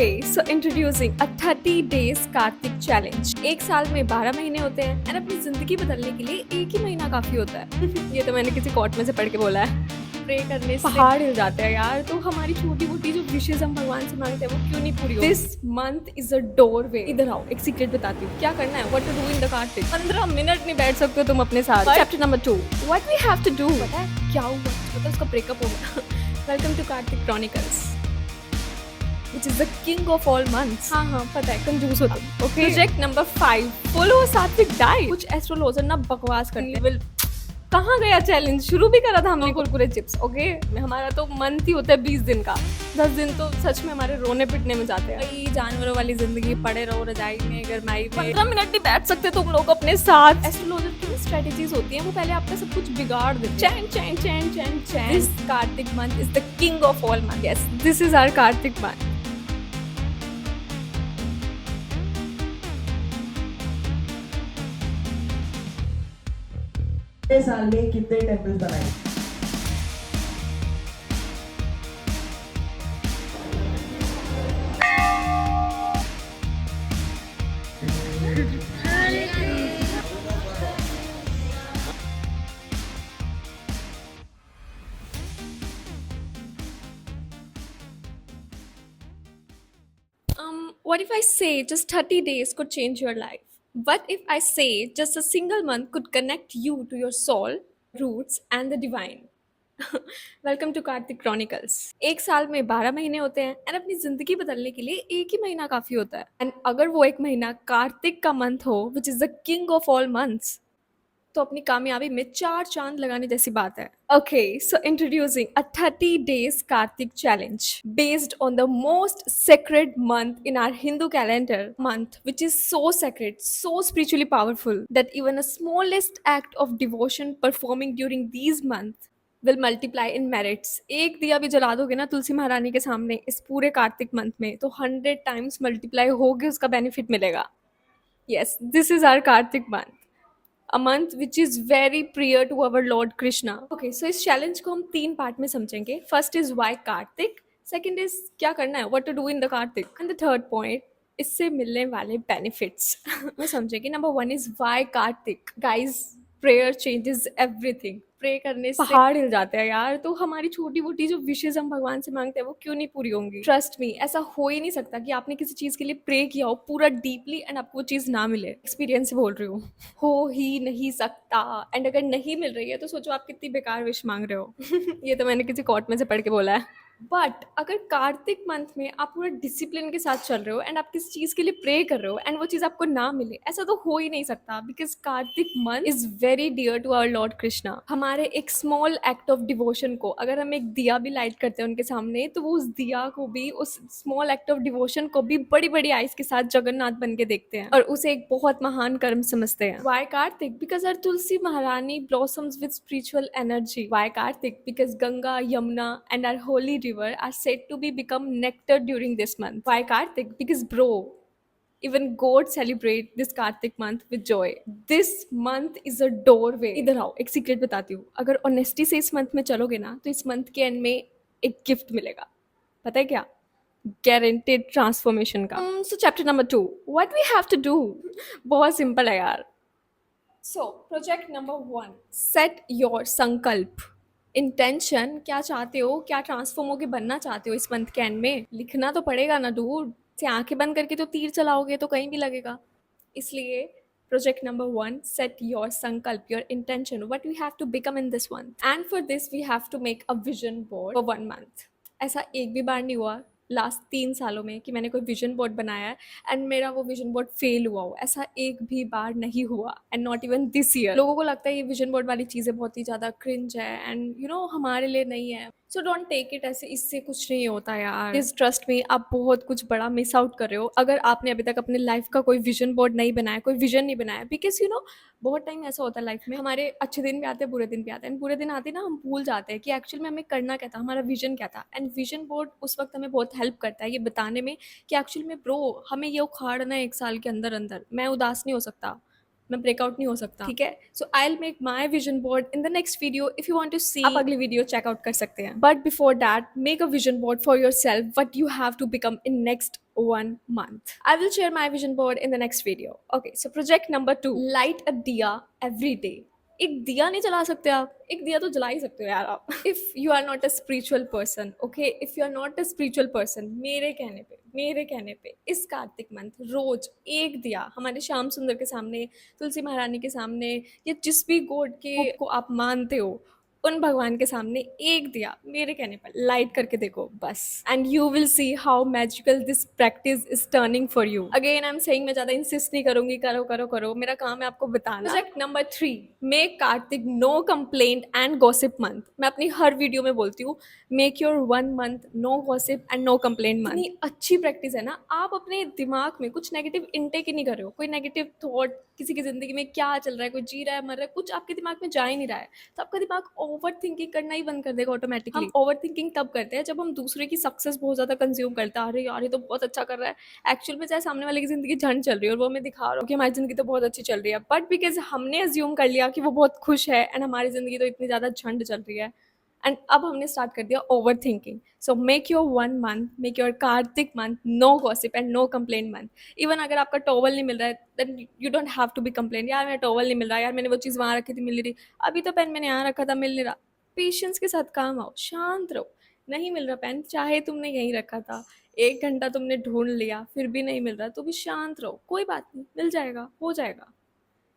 So introducing a 30 days Kartik challenge. एक साल में 12 महीने होते हैं और अपनी जिंदगी बदलने के लिए एक ही महीना काफी होता है। ये तो मैंने किसी कोट में से पढ़ के बोला है। प्रे करने से पहाड़ हिल जाते हैं यार। तो हमारी छोटी मोटी जो विशेष हम भगवान से मांगते हैं वो क्यों नहीं पूरी होती? This month is a doorway. इधर आओ, एक सीक्रेट बताती हूँ क्या करना है। What to do in the Kartik. 15 minute नहीं बैठ सकते हो तुम अपने साथ। Chapter number 2 what we have to do. पता है क्या हुआ? मतलब उसका ब्रेकअप हो गया। Welcome to Kartik chronicles which is the king of all months। हाँ पता है, कंजूस होता है। Okay। प्रोजेक्ट नंबर 5 फॉलो सात्विक डाइट। कुछ एस्ट्रोलॉजर ना बकवास करते हैं। कहाँ गया चैलेंज? शुरू भी करा था हमने कुरकुरे चिप्स। ओके हमारा तो मंथ ही होता है 20 दिन का। 10 दिन तो सच में हमारे रोने पिटने में जाते हैं। भाई जानवरों वाली जिंदगी, पड़े रहो रजाई में, गरमाई में। 15 मिनट नहीं बैठ सकते तुम लोग अपने साथ। एस्ट्रोलॉजर की स्ट्रेटेजीज होती हैं, वो पहले आपका सब कुछ बिगाड़ देते हैं। चैन चैन चैन चैन चैन। This Kartik month is the king of all month. Yes, this is our Kartik month. कितने साल में कितने टेम्पल्स बनाए? What if I say just 30 days could change your life? What if I say just a single month could connect you to your soul, roots and the divine? Welcome to Kartik chronicles. एक साल में 12 महीने होते हैं और अपनी जिंदगी बदलने के लिए एक ही महीना काफी होता है। एंड अगर वो एक महीना कार्तिक का मंथ हो which is the king of all months, तो अपनी कामयाबी में 4 चांद लगाने जैसी बात है। Okay so introducing a 30 days Kartik challenge based on the most sacred month in our Hindu calendar, month which is so sacred, so spiritually powerful that even a smallest act of devotion performing during these month will multiply in merits। एक दिया भी जला दोगे ना तुलसी महारानी के सामने इस पूरे कार्तिक मंथ में, तो 100 टाइम्स मल्टीप्लाई होगे उसका बेनिफिट मिलेगा। Yes, this is our Kartik month, a month which is very prior to our Lord Krishna। Okay, so इस चैलेंज को हम 3 पार्ट में समझेंगे। First is why Kartik, second is क्या करना है, what to do in the Kartik, and the third point इससे मिलने वाले बेनिफिट्स में समझेंगे। Number 1 is why Kartik. Guys, prayer changes everything. Pray करने से पहाड़ हिल जाते हैं यार। तो हमारी छोटी मोटी जो विशेष हम भगवान से मांगते हैं वो क्यों नहीं पूरी होंगी? ट्रस्ट मी, ऐसा हो ही नहीं सकता कि आपने किसी चीज के लिए प्रे किया हो पूरा डीपली एंड आपको वो चीज ना मिले। एक्सपीरियंस से बोल रही हूँ, हो ही नहीं सकता। एंड अगर नहीं मिल रही है तो सोचो आप कितनी बेकार विश मांग रहे हो। ये तो मैंने किसी कोर्ट में से पढ़ के बोला है। बट अगर कार्तिक मंथ में आप पूरा डिसिप्लिन के साथ चल रहे हो एंड आप किसी चीज के लिए प्रे कर रहे हो एंड वो चीज आपको ना मिले, ऐसा तो हो ही नहीं सकता। Because Kartik month is very dear to our lord Krishna. हमारे एक स्मॉल एक्ट ऑफ डिवोशन को, अगर हम एक दिया भी लाइट करते हैं उनके सामने, तो वो उस दिया को भी, उस स्मॉल एक्ट ऑफ डिवोशन को भी बड़ी बड़ी आइज के साथ जगन्नाथ बन के देखते हैं और उसे एक बहुत महान कर्म समझते हैं। वाई कार्तिक? बिकॉज आवर तुलसी महारानी blossoms with spiritual energy। Why Kartik? Because Ganga, Yamuna and our holy river are said to be become nectar during this month। Why Kartik? Because bro, even gods celebrate this Kartik month with joy। This month is a doorway। इधर आओ, एक secret बताती हूँ। अगर honesty से इस month में चलोगे ना तो इस मंथ के एंड में एक गिफ्ट मिलेगा। पता है क्या? गारंटेड ट्रांसफॉर्मेशन का। So chapter number 2 what we have to do. बहुत सिंपल है यार। So project number 1, set your sankalp, intention. क्या चाहते हो, क्या ट्रांसफॉर्म होके बनना चाहते हो इस मंथ के एंड में? लिखना तो पड़ेगा ना डूड। से आंखें बंद करके तो तीर चलाओगे तो कहीं भी लगेगा। इसलिए project number 1, set your sankalp, your intention, what we have to become in this month. And for this we have to make a vision board for 1 month. ऐसा एक भी बार नहीं हुआ लास्ट 3 सालों में कि मैंने कोई विजन बोर्ड बनाया है एंड मेरा वो विजन बोर्ड फेल हुआ हो। ऐसा एक भी बार नहीं हुआ and not even this year. लोगों को लगता है ये विजन बोर्ड वाली चीज़ें बहुत ही ज़्यादा क्रिंज है एंड हमारे लिए नहीं है। सो डोंट टेक इट ऐसे, इससे कुछ नहीं होता यार। प्लीज ट्रस्ट मी, आप बहुत कुछ बड़ा मिस आउट कर रहे हो अगर आपने अभी तक अपने लाइफ का कोई विजन बोर्ड नहीं बनाया, कोई विजन नहीं बनाया। बिकॉज बहुत टाइम ऐसा होता है लाइफ में, हमारे अच्छे दिन भी आते हैं, बुरे दिन भी आते हैं। बुरे दिन आते हैं ना, हम भूल जाते हैं कि एक्चुअल में हमें करना क्या था, हमारा विजन क्या था। एंड विजन बोर्ड उस वक्त हमें बहुत हेल्प करता है ये बताने में कि एक्चुअल में ब्रो हमें ये उखाड़ना है 1 साल के अंदर अंदर। मैं उदास नहीं हो सकता, मैं ब्रेकआउट नहीं हो सकता, ठीक है। So I will make my vision board in the next video. If you want to see, आप अगली वीडियो चेकआउट कर सकते हैं। But before that, make a vision board for yourself what you have to become in next 1 month. I will share my vision board in the next video. Okay, so project number 2, light a diya every day. एक दिया नहीं जला सकते आप? एक दिया तो जला ही सकते हो यार आप। If you are not a spiritual person, okay, if you are not a spiritual person, मेरे कहने पे इस कार्तिक मंथ रोज एक दिया हमारे श्याम सुंदर के सामने, तुलसी महारानी के सामने, या जिस भी गॉड के को आप मानते हो उन भगवान के सामने एक दिया मेरे कहने पर लाइट करके देखो बस, and you will see how magical this practice is turning for you. Again I am saying, मैं ज्यादा इंसिस्ट नहीं करूंगी, करो करो करो, मेरा काम है आपको बताना। Project number 3, make Kartik no complaint and gossip month. मैं अपनी हर वीडियो में बोलती हूँ, make your 1 month no gossip and no complaint month. इतनी अच्छी प्रैक्टिस है ना, आप अपने दिमाग में कुछ नेगेटिव इंटेक ही नहीं कर रहे हो, कोई नेगेटिव थॉट किसी की जिंदगी में क्या चल रहा है, कोई जी रहा है मर रहा है, कुछ आपके दिमाग में जा ही नहीं रहा है, तो आपका दिमाग ओवर थिंकिंग करना ही बंद कर देगा ऑटोमेटिकली। हम ओवर थिंकिंग तब करते हैं जब हम दूसरे की सक्सेस बहुत ज्यादा कंज्यूम करते हैं। अरे यार ये तो बहुत अच्छा कर रहा है, एक्चुअल में चाहे सामने वाले की जिंदगी झंड चल रही है और वो हमें दिखा रहा हो कि हमारी जिंदगी तो बहुत अच्छी चल रही है, बट बिकॉज हमने अज्यूम कर लिया कि वो बहुत खुश है एंड हमारी जिंदगी तो इतनी ज्यादा झंड चल रही है, एंड अब हमने स्टार्ट कर दिया overthinking. So make your 1 month, make your Kartik month no gossip and no complaint month. Even अगर आपका टॉवल नहीं मिल रहा है, then you don't have to be complain, यार मेरा टॉवल नहीं मिल रहा, यार मैंने वो चीज़ वहाँ रखी थी मिल नहीं रही, अभी तो पेन मैंने यहाँ रखा था मिल नहीं रहा। पेशेंस के साथ काम आओ, शांत रहो। नहीं मिल रहा पेन, चाहे तुमने यहीं रखा था, 1 घंटा तुमने ढूंढ लिया फिर भी नहीं मिल रहा, तो भी शांत रहो, कोई बात नहीं, मिल जाएगा, हो जाएगा।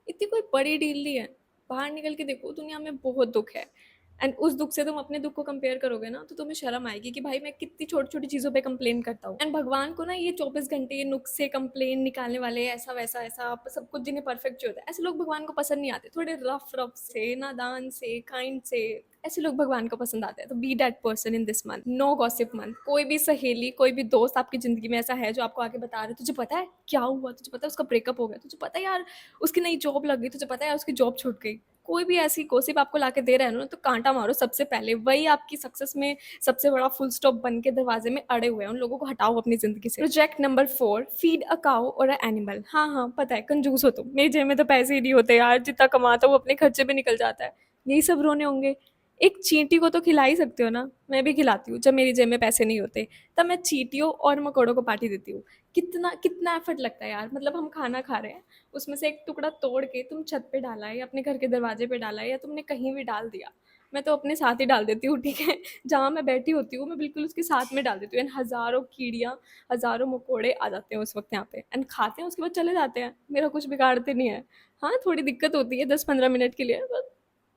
इतनी कोई बड़ी डील नहीं है। बाहर निकल के देखो, दुनिया में बहुत दुख है, एंड उस दुख से तुम अपने दुख को कंपेयर करोगे ना, तो तुम्हें शर्म आएगी कि भाई मैं कितनी छोटी छोटी चीज़ों पे कंप्लेन करता हूँ। एंड भगवान को ना ये 24 घंटे ये नुस्खे कंप्लेन निकालने वाले, ऐसा वैसा ऐसा सब कुछ जिन्हें परफेक्ट जो होता है, ऐसे लोग भगवान को पसंद नहीं आते। थोड़े रफ रफ से, नादान से, काइंड से, ऐसे लोग भगवान को पसंद आते हैं। तो be that person in this month, no gossip month. कोई भी सहेली, कोई भी दोस्त आपकी जिंदगी में ऐसा है जो आपको आके बता रहे, तुझे पता है क्या हुआ, तुझे पता है उसका ब्रेकअप हो गया, तुझे पता है यार उसकी नई जॉब लग गई, तुझे पता है उसकी जॉब छूट गई, कोई भी ऐसी गोसिप आपको लाके दे रहा है ना, तो कांटा मारो सबसे पहले। वही आपकी सक्सेस में सबसे बड़ा फुल स्टॉप बन के दरवाजे में अड़े हुए हैं, उन लोगों को हटाओ अपनी जिंदगी से। Project number 4, feed a cow और अ एनिमल। हाँ हाँ पता है कंजूस हो तुम, मेरी जेब में तो पैसे ही नहीं होते यार, जितना कमाता हूँ अपने खर्चे पे निकल जाता है, यही सब रोने होंगे। एक चींटी को तो खिला ही सकते हो ना, मैं भी खिलाती हूँ जब मेरी जेब में पैसे नहीं होते, तब मैं चींटियों और मकोड़ों को पार्टी देती हूँ। कितना कितना एफर्ट लगता है यार, मतलब हम खाना खा रहे हैं, उसमें से एक टुकड़ा तोड़ के तुम छत पे डाला है या अपने घर के दरवाजे पे डाला है या तुमने कहीं भी डाल दिया, मैं तो अपने साथ ही डाल देती हूँ, ठीक है। जहाँ मैं बैठी होती हूँ मैं बिल्कुल उसके साथ में डाल देती हूँ, एंड हज़ारों कीड़ियाँ, हज़ारों मकोड़े आ जाते हैं उस वक्त यहाँ पे, एंड खाते हैं, उसके बाद चले जाते हैं, मेरा कुछ बिगाड़ते नहीं है। हाँ थोड़ी दिक्कत होती है 10-15 मिनट के लिए,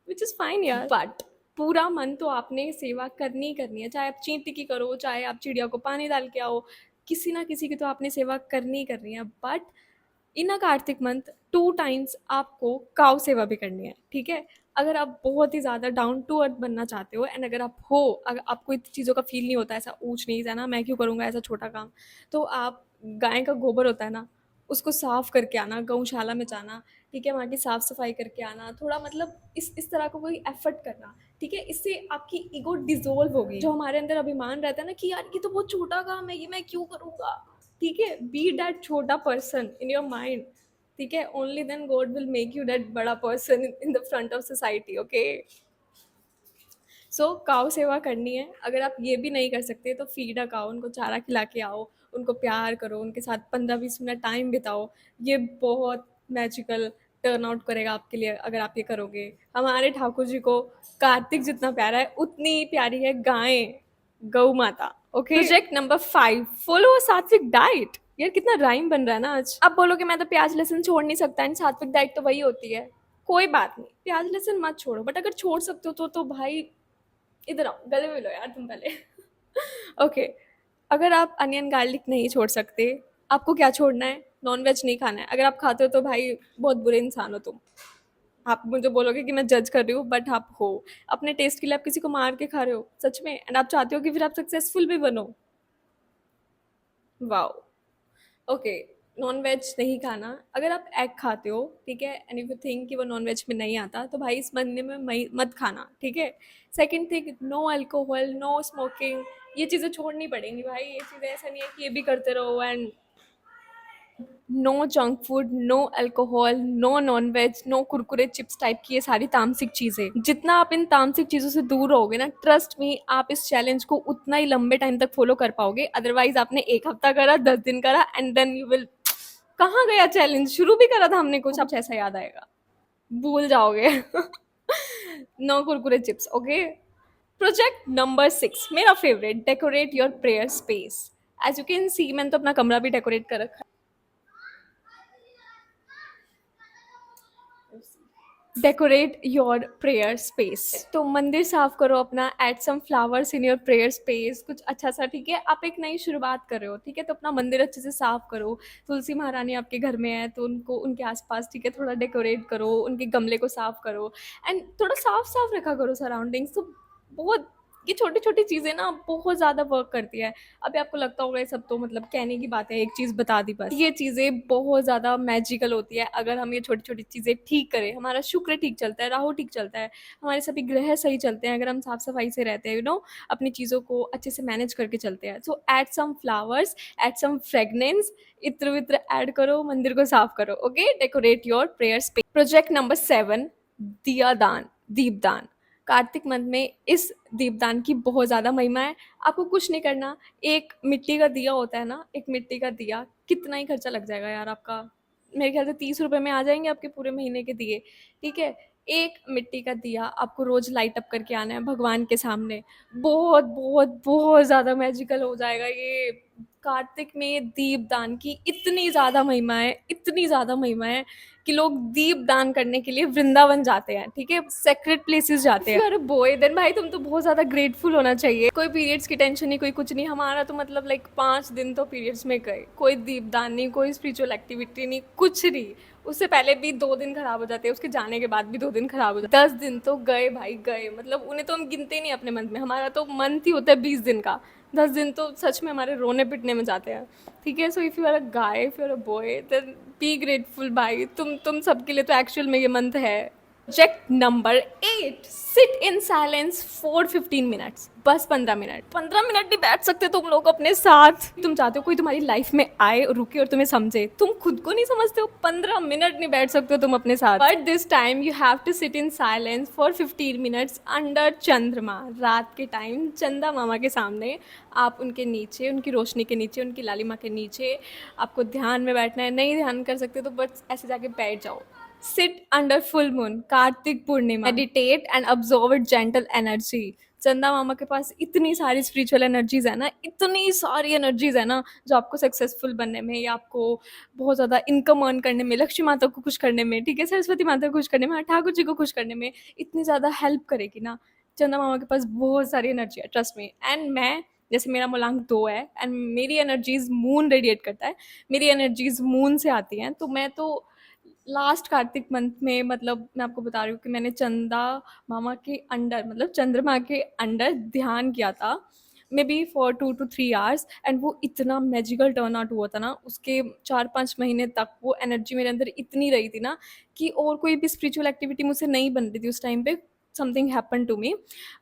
विच इज़ फाइन यार, बट पूरा मन तो आपने सेवा करनी ही करनी है, चाहे आप चींटी की करो, चाहे आप चिड़िया को पानी डाल के आओ, किसी ना किसी की तो आपने सेवा करनी ही करनी है। But in a Kartik month 2 times आपको काउ सेवा भी करनी है, ठीक है। अगर आप बहुत ही ज़्यादा डाउन टू अर्थ बनना चाहते हो, एंड अगर आप हो, अगर आपको इन चीज़ों का फील नहीं होता, ऐसा ऊंच नीच है ना, मैं क्यों करूँगा ऐसा छोटा काम, तो आप गाय का गोबर होता है ना, उसको साफ करके आना, गौशाला में जाना, ठीक है, वहाँ की साफ सफाई करके आना, थोड़ा मतलब इस तरह का कोई एफर्ट करना, ठीक है। इससे आपकी ईगो डिजोल्व होगी, जो हमारे अंदर अभिमान रहता है ना कि यार ये तो बहुत छोटा काम है, ये मैं क्यों करूँगा, ठीक है। बी दैट छोटा पर्सन इन योर माइंड, ठीक है, only then God will make you that बड़ा person in the front of society, okay. So cow सेवा करनी है, अगर आप ये भी नहीं कर सकते तो फीड अ काऊ, उनको चारा खिला के आओ, उनको प्यार करो, उनके साथ 15-20 मिनट टाइम बिताओ, ये बहुत मैजिकल टर्न आउट करेगा आपके लिए अगर आप ये करोगे। हमारे ठाकुर जी को कार्तिक जितना प्यारा है उतनी ही प्यारी है गाय, गौ माता, okay. Project number 5, follow a सात्विक डाइट। यार कितना राइम बन रहा है ना आज। अब बोलोगे मैं तो प्याज लहसुन छोड़ नहीं सकता, एंड सात्विक डाइट तो वही होती है, कोई बात नहीं, प्याज लहसुन मत छोड़ो, बट अगर छोड़ सकते हो तो भाई इधर आओ, गले मिलो यार तुम पहले। ओके, अगर आप अनियन गार्लिक नहीं छोड़ सकते, आपको क्या छोड़ना है? नॉन वेज नहीं खाना है। अगर आप खाते हो तो भाई बहुत बुरे इंसान हो तुम। आप मुझे बोलोगे कि मैं जज कर रही हूँ, बट आप हो। अपने टेस्ट के लिए आप किसी को मार के खा रहे हो सच में, एंड आप चाहते हो कि फिर आप सक्सेसफुल भी बनो। Wow, okay. नॉन वेज नहीं खाना, अगर आप एग खाते हो, ठीक है, एंड इफ यू थिंक कि वो नॉन वेज में नहीं आता, तो भाई इस महीने में मत खाना, ठीक है। Second thing, no alcohol, no smoking, ये चीज़ें छोड़नी पड़ेंगी भाई, ये चीज़ें ऐसा नहीं है कि ये भी करते रहो and no junk food, no alcohol, no non veg, no Kurkure chips type की ये सारी तामसिक चीज़ें। जितना आप इन तामसिक चीज़ों से दूर रहोगे ना, ट्रस्ट मी, आप इस चैलेंज को उतना ही लंबे टाइम तक फॉलो कर पाओगे। अदरवाइज आपने 1 हफ्ता करा, 10 दिन करा एंड देन यू विल, कहाँ गया चैलेंज? शुरू भी करा था हमने कुछ, अब ऐसा याद आएगा, भूल जाओगे। No Kurkure chips, okay. Project number 6, मेरा favourite, decorate your prayer space. As you can see, मैंने तो अपना कमरा भी डेकोरेट कर रखा है। डेकोरेट योर प्रेयर स्पेस, तो मंदिर साफ करो अपना, add some flowers in your prayer space, कुछ अच्छा सा, ठीक है। आप एक नई शुरुआत कर रहे हो, ठीक है, तो अपना मंदिर अच्छे से साफ करो। तुलसी महारानी आपके घर में है तो उनको, उनके आसपास, ठीक है, थोड़ा डेकोरेट करो, उनके गमले को साफ करो एंड थोड़ा साफ साफ रखा करो सराउंडिंग्स। तो बहुत, ये छोटी छोटी चीज़ें ना बहुत ज़्यादा वर्क करती है। अभी आपको लगता होगा ये सब तो मतलब कहने की बात है, एक चीज़ बता दी बस। ये चीज़ें बहुत ज़्यादा मैजिकल होती है अगर हम ये छोटी छोटी चीज़ें ठीक करें। हमारा शुक्र ठीक चलता है, राहु ठीक चलता है, हमारे सभी ग्रह सही चलते हैं अगर हम साफ सफाई से रहते हैं, अपनी चीज़ों को अच्छे से मैनेज करके चलते हैं। So add some flowers, add some fragrance, इत्र वित्र ऐड करो, मंदिर को साफ करो, okay. Decorate your prayer space. Project number 7, दिया दान, दीपदान। कार्तिक मंथ में इस दीपदान की बहुत ज़्यादा महिमा है। आपको कुछ नहीं करना, एक मिट्टी का दिया होता है ना, एक मिट्टी का दिया, कितना ही खर्चा लग जाएगा यार आपका, मेरे ख्याल से 30 रुपए में आ जाएंगे आपके पूरे महीने के दिए, ठीक है। एक मिट्टी का दिया आपको रोज लाइट अप करके आना है भगवान के सामने। बहुत बहुत बहुत ज़्यादा मैजिकल हो जाएगा ये। कार्तिक में दीपदान की इतनी ज़्यादा महिमा है, इतनी ज़्यादा महिमा है कि लोग दीप दान करने के लिए वृंदावन जाते हैं, ठीक है, सेक्रेट प्लेसेस जाते हैं। अरे बॉय, देन भाई तुम तो बहुत ज्यादा ग्रेटफुल होना चाहिए। कोई पीरियड्स की टेंशन नहीं, कोई कुछ नहीं। हमारा तो मतलब लाइक 5 दिन तो पीरियड्स में गए, कोई दीप दान नहीं, कोई स्पिरिचुअल एक्टिविटी नहीं, कुछ नहीं। उससे पहले भी 2 दिन खराब हो जाते हैं, उसके जाने के बाद भी 2 दिन खराब हो जाते हैं, 10 दिन तो गए भाई गए, मतलब उन्हें तो हम गिनते नहीं अपने मंथ में। हमारा तो मंथ ही होता है 20 दिन का, 10 दिन तो सच में हमारे रोने पिटने में जाते हैं, ठीक है। So if you are a guy, if you are a boy, then be grateful भाई। तुम सबके लिए तो एक्चुअल में ये मंथ है। Project number 8, seat in silence for 15 minutes. बस 15 मिनट, 15 मिनट नहीं बैठ सकते तुम लोग अपने साथ? तुम चाहते हो कोई तुम्हारी लाइफ में आए और रुके और तुम्हें समझे, तुम खुद को नहीं समझते हो? 15 मिनट नहीं बैठ सकते हो तुम अपने साथ। But this time you have to sit in silence for 15 minutes under चंद्रमा। रात के टाइम चंदा मामा के सामने, आप उनके नीचे, उनकी रोशनी के नीचे, उनकी लालिमा के नीचे आपको ध्यान में बैठना है। नहीं ध्यान कर सकते तो बस ऐसे जाके बैठ जाओ। Sit under full moon, Kartik Purnima, meditate and observe it gentle energy. चंदा मामा के पास इतनी सारी स्पिरिचुअल एनर्जीज है ना, इतनी सारी एनर्जीज है ना, जो आपको सक्सेसफुल बनने में या आपको बहुत ज़्यादा इनकम अर्न करने में, लक्ष्मी माता को खुश करने में, ठीक है, सरस्वती माता को खुश करने में, ठाकुर जी को खुश करने में इतनी ज़्यादा हेल्प करेगी ना। चंदा मामा के पास बहुत सारी एनर्जी है, ट्रस्ट मी। एंड मैं, जैसे मेरा मूलांक 2 है एंड मेरी एनर्जीज मून रेडिएट करता है, मेरी एनर्जीज मून से आती हैं। तो मैं तो लास्ट कार्तिक मंथ में, मतलब मैं आपको बता रही हूँ कि मैंने चंदा मामा के अंडर, मतलब चंद्रमा के अंडर ध्यान किया था, may be for 2 to 3 hours. And वो इतना मैजिकल टर्न आउट हुआ था ना, उसके 4-5 महीने तक वो एनर्जी मेरे अंदर इतनी रही थी ना कि और कोई भी स्पिरिचुअल एक्टिविटी मुझसे नहीं बन रही थी उस टाइम पे। समथिंग हैपन टू मी,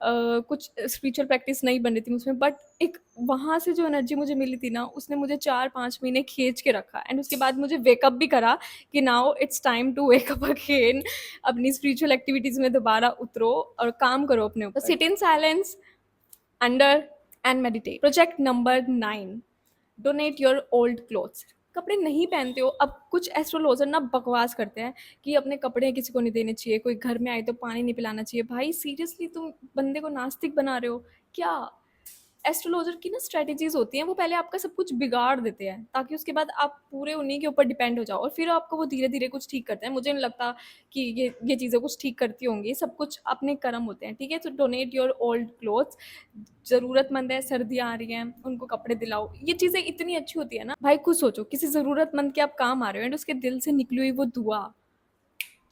कुछ स्पिरिचुअल प्रैक्टिस नहीं बन रही थी मुझमें, बट एक वहाँ से जो एनर्जी मुझे मिली थी ना, उसने मुझे 4-5 महीने खींच के रखा। एंड उसके बाद मुझे वेकअप भी करा कि now it's time to wake up again. अपनी स्पिरिचुअल एक्टिविटीज़ में दोबारा उतरो और काम करो अपने ऊपर। Sit in silence under and meditate. Project number 9, donate your old clothes. कपड़े नहीं पहनते हो, अब कुछ एस्ट्रोलॉजर ना बकवास करते हैं कि अपने कपड़े किसी को नहीं देने चाहिए, कोई घर में आए तो पानी नहीं पिलाना चाहिए। भाई सीरियसली, तुम बंदे को नास्तिक बना रहे हो क्या? एस्ट्रोलॉजर की ना स्ट्रैटेजीज होती हैं, वो पहले आपका सब कुछ बिगाड़ देते हैं ताकि उसके बाद आप पूरे उन्हीं के ऊपर डिपेंड हो जाओ, और फिर आपको वो धीरे धीरे कुछ ठीक करते हैं। मुझे नहीं लगता कि ये चीज़ें कुछ ठीक करती होंगी, सब कुछ अपने कर्म होते हैं, ठीक है। तो डोनेट योर ओल्ड क्लोथ्स, ज़रूरतमंद है, सर्दियाँ आ रही हैं, उनको कपड़े दिलाओ। ये चीज़ें इतनी अच्छी होती है ना भाई। खुद सोचो, किसी ज़रूरतमंद के आप काम आ रहे हो एंड उसके दिल से निकली हुई वो दुआ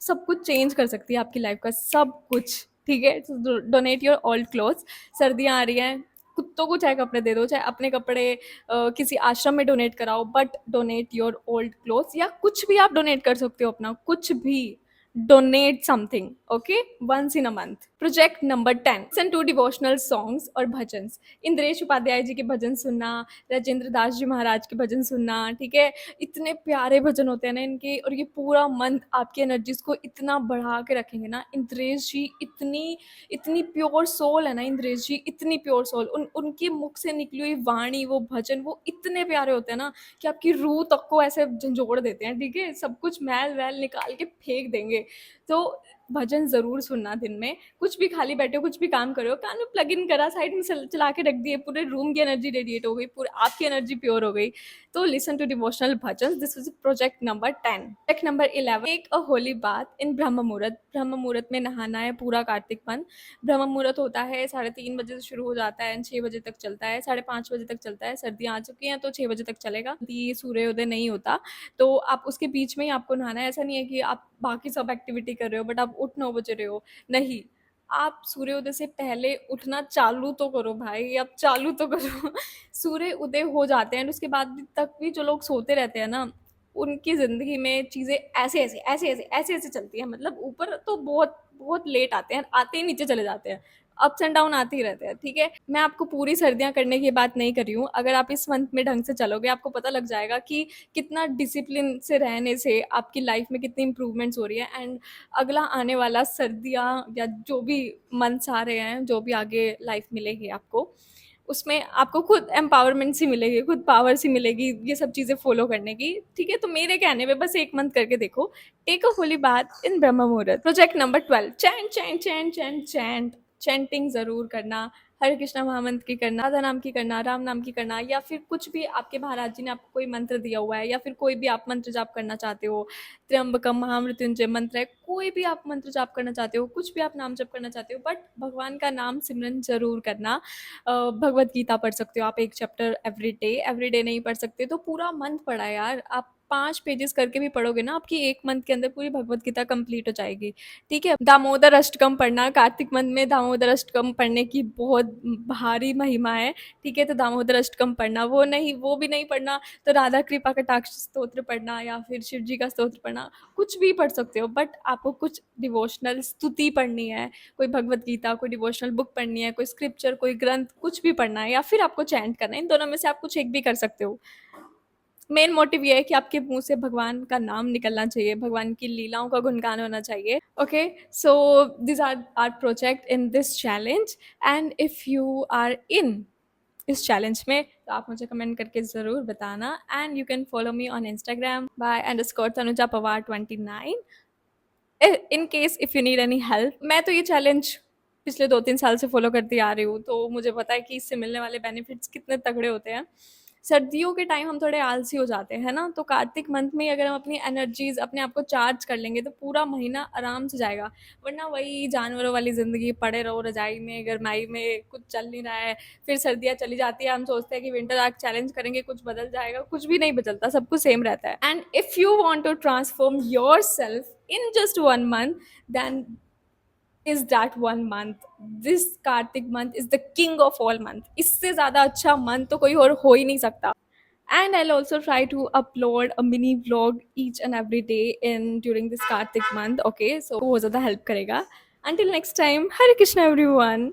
सब कुछ चेंज कर सकती है आपकी लाइफ का, सब कुछ, ठीक है। Donate your old clothes. सर्दियाँ आ रही हैं, कुत्तों को चाहे कपड़े दे दो, चाहे अपने कपड़े किसी आश्रम में डोनेट कराओ, but donate your old clothes. या कुछ भी आप डोनेट कर सकते हो अपना, कुछ भी, donate something, okay, once in a month. Project number 10, listen to devotional songs और भजन्स। इंद्रेश उपाध्याय जी के भजन सुनना, राजेंद्र दास जी महाराज के भजन सुनना, ठीक है। इतने प्यारे भजन होते हैं ना इनके, और ये पूरा मंथ आपकी एनर्जीज को इतना बढ़ा के रखेंगे ना। इंद्रेश जी इतनी इतनी प्योर सोल है ना, इंद्रेश जी इतनी प्योर सोल, उनके मुख से निकली हुई वाणी, वो भजन, वो इतने प्यारे होते हैं ना कि आपकी रूह तक को ऐसे झंझोड़ देते हैं, ठीक है। सब कुछ मैल वैल निकाल के फेंक देंगे। तो भजन ज़रूर सुनना दिन में, कुछ भी खाली बैठे हो, कुछ भी काम कर रहे हो, कान में प्लग इन करा, साइड में चला के रख दिए, पूरे रूम की एनर्जी रेडिएट हो गई, पूरे आपकी एनर्जी प्योर हो गई। तो listen to devotional bhajan. This is project number 10। Project number 11, take a holy bath in brahma muhurta. ब्रह्म मुहूर्त में नहाना है पूरा कार्तिक मंथ। ब्रह्म मुहूर्त होता है 3:30 बजे से शुरू हो जाता है, 6 बजे तक चलता है, 5:30 बजे तक चलता है। सर्दियाँ आ चुकी हैं तो 6 बजे तक चलेगा, ये सूर्योदय नहीं होता। तो आप उसके बीच में ही आपको नहाना है। ऐसा नहीं है कि आप बाकी सब एक्टिविटी कर रहे हो बट आप उठ 9 बजे रहे हो, नहीं। आप सूर्योदय से पहले उठना चालू तो करो भाई, अब चालू तो करो। सूर्य उदय हो जाते हैं, उसके बाद तक भी जो लोग सोते रहते हैं ना, उनकी ज़िंदगी में चीज़ें ऐसे ऐसे ऐसे ऐसे ऐसे ऐसे चलती हैं। मतलब ऊपर तो बहुत बहुत लेट आते हैं, आते ही नीचे चले जाते हैं, अप्स एंड डाउन आते ही रहते हैं, ठीक है। मैं आपको पूरी सर्दियाँ करने की बात नहीं कर रही हूँ। अगर आप इस मंथ में ढंग से चलोगे, आपको पता लग जाएगा कि कितना डिसिप्लिन से रहने से आपकी लाइफ में कितनी इंप्रूवमेंट्स हो रही है। एंड अगला आने वाला सर्दियाँ या जो भी मंथ्स आ रहे हैं, जो भी आगे लाइफ मिलेगी आपको, उसमें आपको खुद एम्पावरमेंट सी मिलेगी, खुद पावर सी मिलेगी ये सब चीज़ें फॉलो करने की, ठीक है। तो मेरे कहने पे बस 1 मंथ करके देखो। Take a holy bath in brahma muhurta. Project number 12, chant chant chant chant chant. Chanting ज़रूर करना, हरे कृष्णा महामंत्र की करना, राधा नाम की करना, राम नाम की करना, या फिर कुछ भी आपके महाराज जी ने आपको कोई मंत्र दिया हुआ है, या फिर कोई भी आप मंत्र जाप करना चाहते हो, त्र्यंबकम महामृत्युंजय मंत्र है, कोई भी आप मंत्र जाप करना चाहते हो, कुछ भी आप नाम जप करना चाहते हो, बट भगवान का नाम सिमरन ज़रूर करना। भगवत गीता पढ़ सकते हो आप 1 चैप्टर एवरी डे नहीं पढ़ सकते तो पूरा मंथ पढ़ा है यार। आप 5 पेजेस करके भी पढ़ोगे ना, आपकी 1 मंथ के अंदर पूरी भगवत गीता कंप्लीट हो जाएगी, ठीक है। दामोदर अष्टकम पढ़ना, कार्तिक मंथ में दामोदर अष्टकम पढ़ने की बहुत भारी महिमा है, ठीक है। तो दामोदर अष्टकम पढ़ना, वो भी नहीं पढ़ना तो राधा कृपा कटाक्ष स्तोत्र पढ़ना, या फिर शिव जी का स्तोत्र पढ़ना, कुछ भी पढ़ सकते हो। बट आपको कुछ डिवोशनल स्तुति पढ़नी है, कोई भगवत गीता, कोई डिवोशनल बुक पढ़नी है, कोई स्क्रिप्चर, कोई ग्रंथ, कुछ भी पढ़ना है, या फिर आपको चैंट करना है, इन दोनों में से आप कुछ एक भी कर सकते हो। मेन मोटिव ये है कि आपके मुंह से भगवान का नाम निकलना चाहिए, भगवान की लीलाओं का गुणगान होना चाहिए। Okay, so this are are project in this challenge. And if you are in इस चैलेंज में तो आप मुझे कमेंट करके ज़रूर बताना। And you can follow me on Instagram by _Tanuja Pawar 29। In case if you need any help, मैं तो ये चैलेंज पिछले 2-3 साल से फॉलो करती आ रही हूँ, तो मुझे पता है कि इससे मिलने वाले बेनिफिट्स कितने तगड़े होते हैं। सर्दियों के टाइम हम थोड़े आलसी हो जाते हैं ना, तो कार्तिक मंथ में अगर हम अपनी एनर्जीज अपने आप को चार्ज कर लेंगे तो पूरा महीना आराम से जाएगा। वरना वही जानवरों वाली ज़िंदगी, पड़े रहो रजाई में, गरमाई में, कुछ चल नहीं रहा है। फिर सर्दियाँ चली जाती है, हम सोचते हैं कि विंटर आर्क चैलेंज करेंगे, कुछ बदल जाएगा, कुछ भी नहीं बदलता, सब कुछ सेम रहता है। And if you want to transform yourself in just 1 month, then is that 1 month. This Kartik month is the king of all month. इससे ज़्यादा अच्छा month तो कोई और हो ही नहीं सकता। And I'll also try to upload a mini vlog each and every day in during this Kartik month. Okay, so वो ज़्यादा help करेगा। Until next time, Hare Krishna everyone.